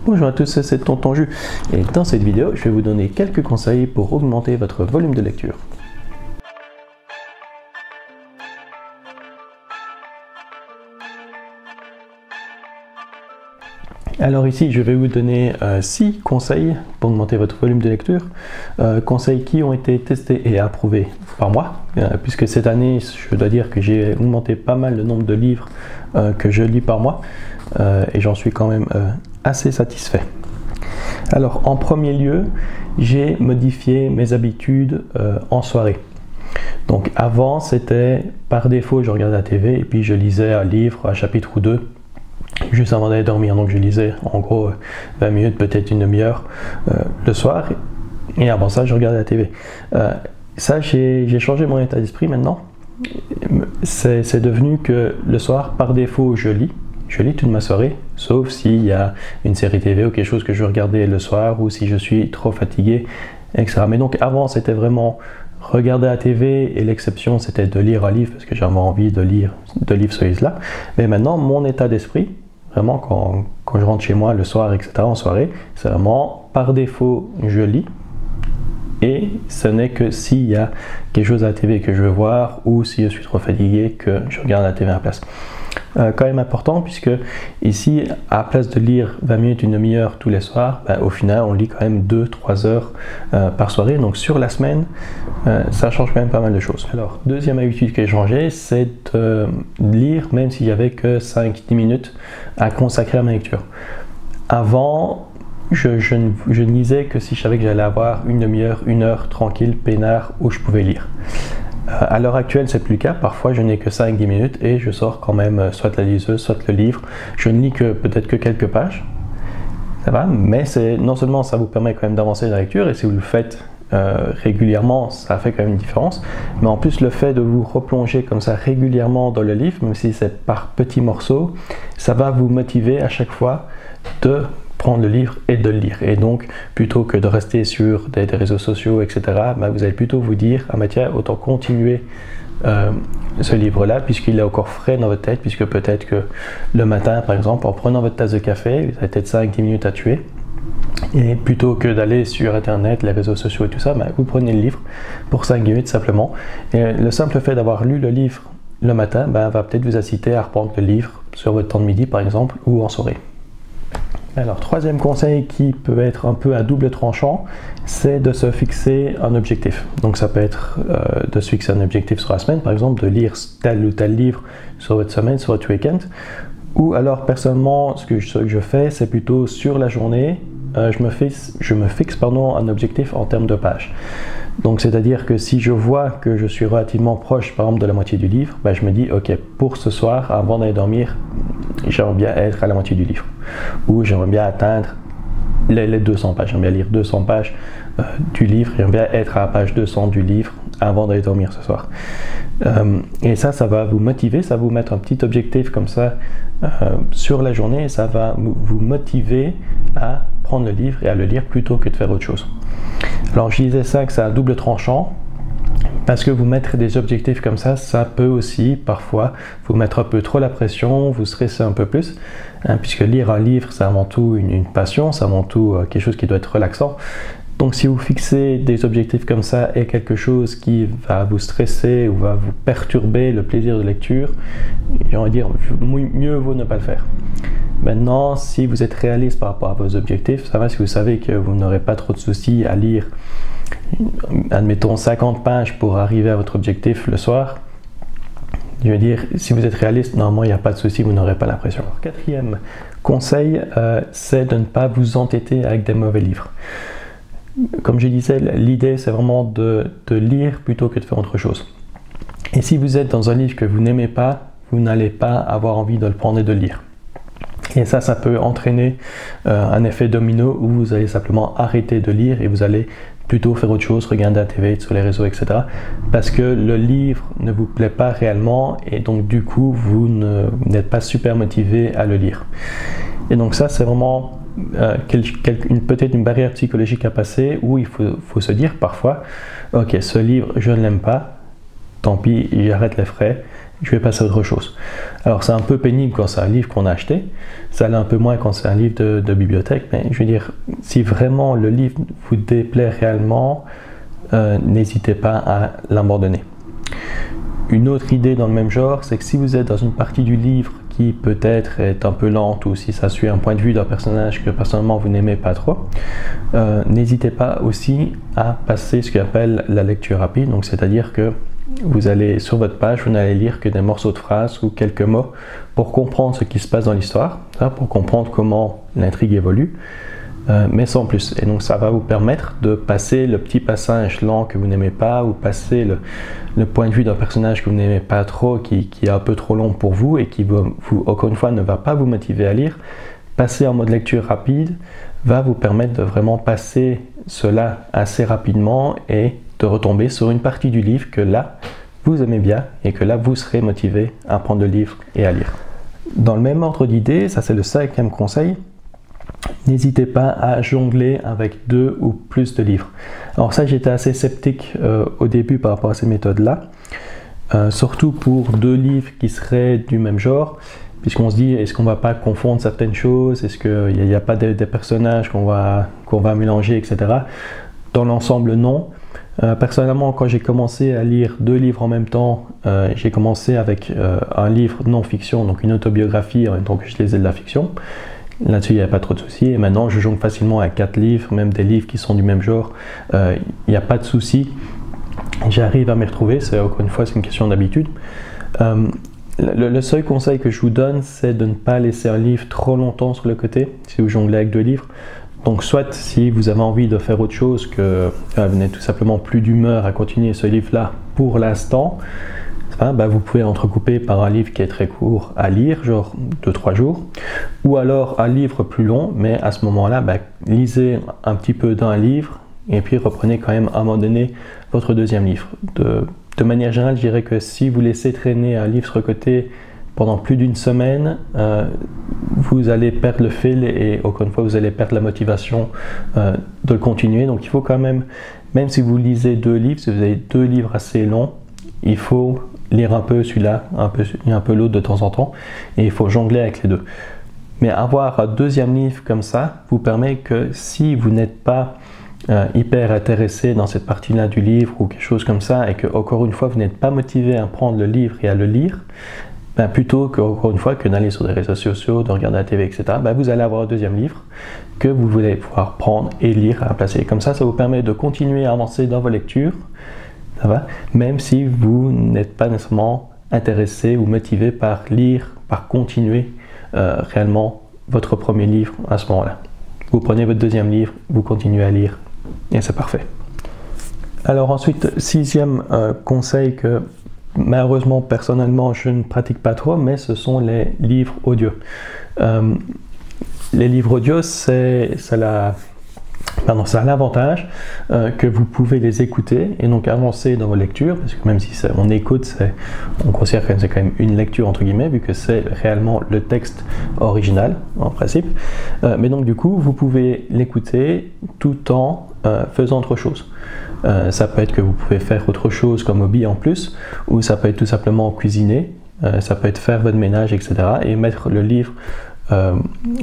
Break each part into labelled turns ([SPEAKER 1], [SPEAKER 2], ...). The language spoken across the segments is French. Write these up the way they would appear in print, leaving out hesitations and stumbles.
[SPEAKER 1] Bonjour à tous, c'est Tonton Jus et dans cette vidéo, je vais vous donner quelques conseils pour augmenter votre volume de lecture. Alors ici, je vais vous donner 6 conseils pour augmenter votre volume de lecture, conseils qui ont été testés et approuvés par moi, puisque cette année, je dois dire que j'ai augmenté pas mal le nombre de livres que je lis par mois, et j'en suis quand même assez satisfait. Alors en premier lieu, j'ai modifié mes habitudes en soirée. Donc avant, c'était par défaut, je regardais la TV et puis je lisais un livre, un chapitre ou deux, juste avant d'aller dormir. Donc je lisais en gros 20 minutes, peut-être une demi-heure le soir, et avant ça je regardais la TV. Ça, j'ai changé mon état d'esprit maintenant. C'est devenu que le soir, par défaut, je lis toute ma soirée, sauf s'il y a une série TV ou quelque chose que je veux regarder le soir, ou si je suis trop fatigué, etc. Mais donc avant, c'était vraiment regarder la TV, et l'exception c'était de lire un livre parce que j'avais envie de lire de livres sur là. Mais maintenant, mon état d'esprit, vraiment quand je rentre chez moi le soir, etc., en soirée, c'est vraiment par défaut je lis, et ce n'est que s'il y a quelque chose à la TV que je veux voir, ou si je suis trop fatigué, que je regarde la TV à la place. Quand même important, puisque ici, à la place de lire 20 minutes, une demi-heure tous les soirs, au final on lit quand même 2-3 heures par soirée. Donc sur la semaine, ça change quand même pas mal de choses. Alors deuxième habitude que j'ai changée, c'est de lire même s'il n'y avait que 5-10 minutes à consacrer à ma lecture. Avant, je ne lisais que si je savais que j'allais avoir une demi-heure, une heure tranquille, peinard, où je pouvais lire. À l'heure actuelle, c'est plus le cas. Parfois, je n'ai que 5-10 minutes et je sors quand même soit la liseuse, soit le livre. Je ne lis que peut-être que quelques pages. Ça va, mais non seulement ça vous permet quand même d'avancer dans la lecture, et si vous le faites régulièrement, ça fait quand même une différence. Mais en plus, le fait de vous replonger comme ça régulièrement dans le livre, même si c'est par petits morceaux, ça va vous motiver à chaque fois de prendre le livre et de le lire. Et donc, plutôt que de rester sur des réseaux sociaux, etc., vous allez plutôt vous dire, ah tiens, autant continuer ce livre-là, puisqu'il est encore frais dans votre tête, puisque peut-être que le matin, par exemple, en prenant votre tasse de café, vous avez peut-être 5-10 minutes à tuer, et plutôt que d'aller sur Internet, les réseaux sociaux et tout ça, vous prenez le livre pour 5 minutes simplement. Et le simple fait d'avoir lu le livre le matin, va peut-être vous inciter à reprendre le livre sur votre temps de midi, par exemple, ou en soirée. Alors, troisième conseil qui peut être un peu à double tranchant, c'est de se fixer un objectif. Donc ça peut être de se fixer un objectif sur la semaine, par exemple, de lire tel ou tel livre sur votre semaine, sur votre week-end. Ou alors, personnellement, ce que je fais, c'est plutôt sur la journée, je me fixe un objectif en termes de pages. Donc c'est-à-dire que si je vois que je suis relativement proche, par exemple, de la moitié du livre, je me dis, ok, pour ce soir, avant d'aller dormir, j'aimerais bien être à la moitié du livre. Ou j'aimerais bien atteindre les 200 pages. J'aimerais bien lire 200 pages du livre. J'aimerais bien être à la page 200 du livre avant d'aller dormir ce soir. Et ça va vous motiver, ça va vous mettre un petit objectif comme ça sur la journée, et ça va vous motiver à prendre le livre et à le lire plutôt que de faire autre chose. Alors je disais ça, que c'est à double tranchant, parce que vous mettre des objectifs comme ça peut aussi parfois vous mettre un peu trop la pression, vous stresser un peu plus, puisque lire un livre, c'est avant tout une passion, c'est avant tout quelque chose qui doit être relaxant. Donc si vous fixez des objectifs comme ça et quelque chose qui va vous stresser ou va vous perturber le plaisir de lecture, j'ai envie de dire, mieux vaut ne pas le faire. Maintenant, si vous êtes réaliste par rapport à vos objectifs, ça va, si vous savez que vous n'aurez pas trop de soucis à lire, admettons 50 pages pour arriver à votre objectif le soir, je veux dire, si vous êtes réaliste, normalement il n'y a pas de souci, vous n'aurez pas la pression. Alors, quatrième conseil, c'est de ne pas vous entêter avec des mauvais livres. Comme je disais, l'idée c'est vraiment de lire plutôt que de faire autre chose. Et si vous êtes dans un livre que vous n'aimez pas, vous n'allez pas avoir envie de le prendre et de le lire. Et ça peut entraîner un effet domino où vous allez simplement arrêter de lire et vous allez plutôt faire autre chose, regarder la TV, sur les réseaux, etc. Parce que le livre ne vous plaît pas réellement, et donc du coup vous n'êtes pas super motivé à le lire. Et donc ça, c'est vraiment peut-être une barrière psychologique à passer, où il faut se dire parfois, ok, ce livre je ne l'aime pas, tant pis, j'arrête les frais je vais passer à autre chose. Alors c'est un peu pénible quand c'est un livre qu'on a acheté, ça l'est un peu moins quand c'est un livre de bibliothèque, mais je veux dire, si vraiment le livre vous déplaît réellement, n'hésitez pas à l'abandonner. Une autre idée dans le même genre, c'est que si vous êtes dans une partie du livre qui peut-être est un peu lente, ou si ça suit un point de vue d'un personnage que personnellement vous n'aimez pas trop, n'hésitez pas aussi à passer ce qu'on appelle la lecture rapide. Donc c'est-à-dire que vous allez sur votre page, vous n'allez lire que des morceaux de phrases ou quelques mots pour comprendre ce qui se passe dans l'histoire, pour comprendre comment l'intrigue évolue, mais sans plus. Et donc ça va vous permettre de passer le petit passage lent que vous n'aimez pas, ou passer le point de vue d'un personnage que vous n'aimez pas trop, qui est un peu trop long pour vous et qui encore une fois ne va pas vous motiver à lire. Passer en mode lecture rapide va vous permettre de vraiment passer cela assez rapidement et de retomber sur une partie du livre que là vous aimez bien et que là vous serez motivé à prendre le livre et à lire. Dans le même ordre d'idées, ça c'est le 5e conseil, n'hésitez pas à jongler avec 2 ou plus de livres. Alors ça, j'étais assez sceptique au début par rapport à ces méthodes-là, surtout pour 2 livres qui seraient du même genre, puisqu'on se dit, est-ce qu'on ne va pas confondre certaines choses, est-ce qu'il n'y a pas des personnages qu'on va mélanger, etc. Dans l'ensemble, non. Personnellement, quand j'ai commencé à lire 2 livres en même temps, j'ai commencé avec un livre non-fiction, donc une autobiographie en même temps que je lisais de la fiction. Là-dessus, il n'y a pas trop de soucis. Et maintenant, je jongle facilement à 4 livres, même des livres qui sont du même genre. Il n'y a pas de soucis. J'arrive à m'y retrouver. Encore une fois, c'est une question d'habitude. Le seul conseil que je vous donne, c'est de ne pas laisser un livre trop longtemps sur le côté, si vous jonglez avec 2 livres. Donc, soit si vous avez envie de faire autre chose, que vous n'êtes tout simplement plus d'humeur à continuer ce livre-là pour l'instant, vous pouvez entrecouper par un livre qui est très court à lire, genre 2-3 jours, ou alors un livre plus long, mais à ce moment-là, lisez un petit peu d'un livre et puis reprenez quand même à un moment donné votre 2e livre. De manière générale, je dirais que si vous laissez traîner un livre sur le côté pendant plus d'une semaine, vous allez perdre le fil et encore une fois, vous allez perdre la motivation de le continuer. Donc il faut quand même si vous lisez 2 livres, si vous avez 2 livres assez longs, il faut lire un peu celui-là, un peu l'autre de temps en temps, et il faut jongler avec les 2. Mais avoir un 2e livre comme ça vous permet que si vous n'êtes pas hyper intéressé dans cette partie-là du livre ou quelque chose comme ça, et que encore une fois vous n'êtes pas motivé à prendre le livre et à le lire, plutôt qu'encore une fois que d'aller sur des réseaux sociaux, de regarder la TV, etc., vous allez avoir un 2e livre que vous voulez pouvoir prendre et lire à la place. Et comme ça vous permet de continuer à avancer dans vos lectures, ça va, même si vous n'êtes pas nécessairement intéressé ou motivé par lire, par continuer réellement votre 1er livre à ce moment-là. Vous prenez votre 2e livre, vous continuez à lire et c'est parfait. Alors ensuite, 6e conseil que malheureusement personnellement je ne pratique pas trop, mais ce sont les livres audio. Les livres audio, ça a l'avantage que vous pouvez les écouter et donc avancer dans vos lectures, parce que même si on écoute, on considère que c'est quand même une lecture entre guillemets, vu que c'est réellement le texte original en principe. Mais donc du coup, vous pouvez l'écouter tout en faisant autre chose. Ça peut être que vous pouvez faire autre chose comme hobby en plus, ou ça peut être tout simplement cuisiner, ça peut être faire votre ménage, etc. et mettre le livre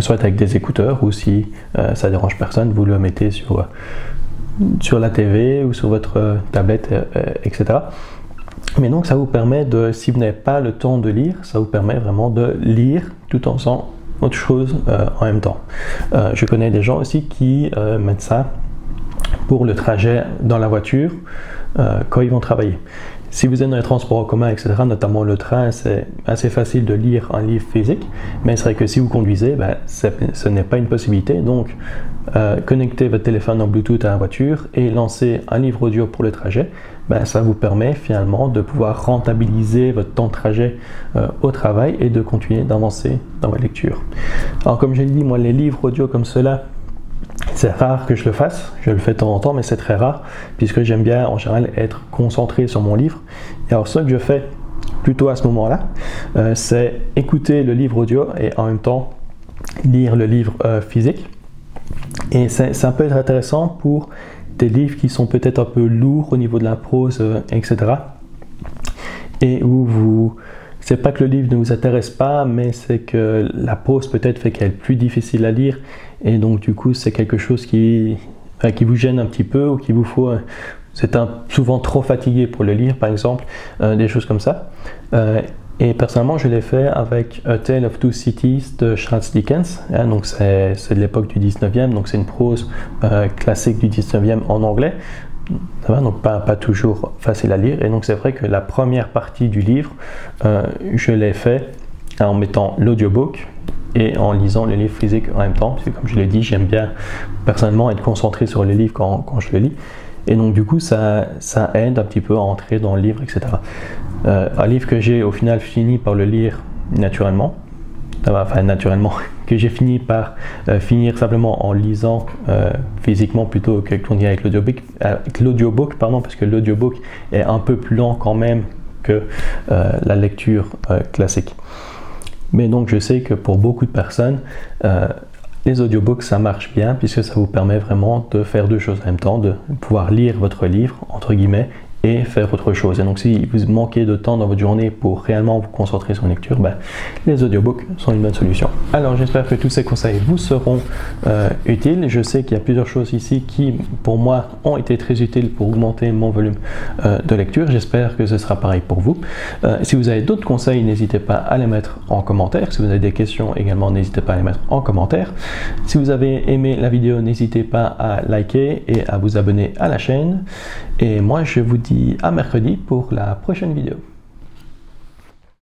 [SPEAKER 1] soit avec des écouteurs, ou si ça dérange personne, vous le mettez sur la TV ou sur votre tablette, etc. Mais donc ça vous permet si vous n'avez pas le temps de lire, ça vous permet vraiment de lire tout en faisant autre chose en même temps. Je connais des gens aussi qui mettent ça pour le trajet dans la voiture quand ils vont travailler. Si vous êtes dans les transports en commun, etc., notamment le train, c'est assez facile de lire un livre physique, mais c'est vrai que si vous conduisez, ce n'est pas une possibilité. Donc, connectez votre téléphone en Bluetooth à la voiture et lancez un livre audio pour le trajet. Ça vous permet finalement de pouvoir rentabiliser votre temps de trajet au travail et de continuer d'avancer dans votre lecture. Alors, comme je l'ai dit, moi, les livres audio comme cela, c'est rare que je le fasse, je le fais de temps en temps, mais c'est très rare, puisque j'aime bien en général être concentré sur mon livre. Et alors ce que je fais plutôt à ce moment-là, c'est écouter le livre audio et en même temps lire le livre physique. Et ça peut être intéressant pour des livres qui sont peut-être un peu lourds au niveau de la prose, etc. Et où c'est pas que le livre ne vous intéresse pas, mais c'est que la prose peut-être fait qu'elle est plus difficile à lire, et donc du coup c'est quelque chose qui vous gêne un petit peu, ou qui vous faut... Vous êtes souvent trop fatigué pour le lire, par exemple, des choses comme ça. Et personnellement, je l'ai fait avec A Tale of Two Cities de Charles Dickens. Donc c'est de l'époque du 19e, donc c'est une prose classique du 19e en anglais. Ça va, donc pas toujours facile à lire. Et donc c'est vrai que la première partie du livre, je l'ai fait en mettant l'audiobook et en lisant le livre physique en même temps. Parce que comme je l'ai dit, j'aime bien personnellement être concentré sur le livre quand je le lis. Et donc du coup ça aide un petit peu à entrer dans le livre, etc. Un livre que j'ai au final fini par le lire naturellement, que j'ai fini par finir simplement en lisant physiquement plutôt que avec l'audiobook, parce que l'audiobook est un peu plus lent quand même que la lecture classique. Mais donc je sais que pour beaucoup de personnes, les audiobooks, ça marche bien puisque ça vous permet vraiment de faire deux choses en même temps, de pouvoir lire votre livre, entre guillemets, et faire autre chose. Et donc si vous manquez de temps dans votre journée pour réellement vous concentrer sur une lecture, les audiobooks sont une bonne solution. Alors j'espère que tous ces conseils vous seront utiles. Je sais qu'il y a plusieurs choses ici qui pour moi ont été très utiles pour augmenter mon volume de lecture. J'espère que ce sera pareil pour vous. Si vous avez d'autres conseils, n'hésitez pas à les mettre en commentaire. Si vous avez des questions également, n'hésitez pas à les mettre en commentaire. Si vous avez aimé la vidéo, n'hésitez pas à liker et à vous abonner à la chaîne. Et moi je vous dis à mercredi pour la prochaine vidéo.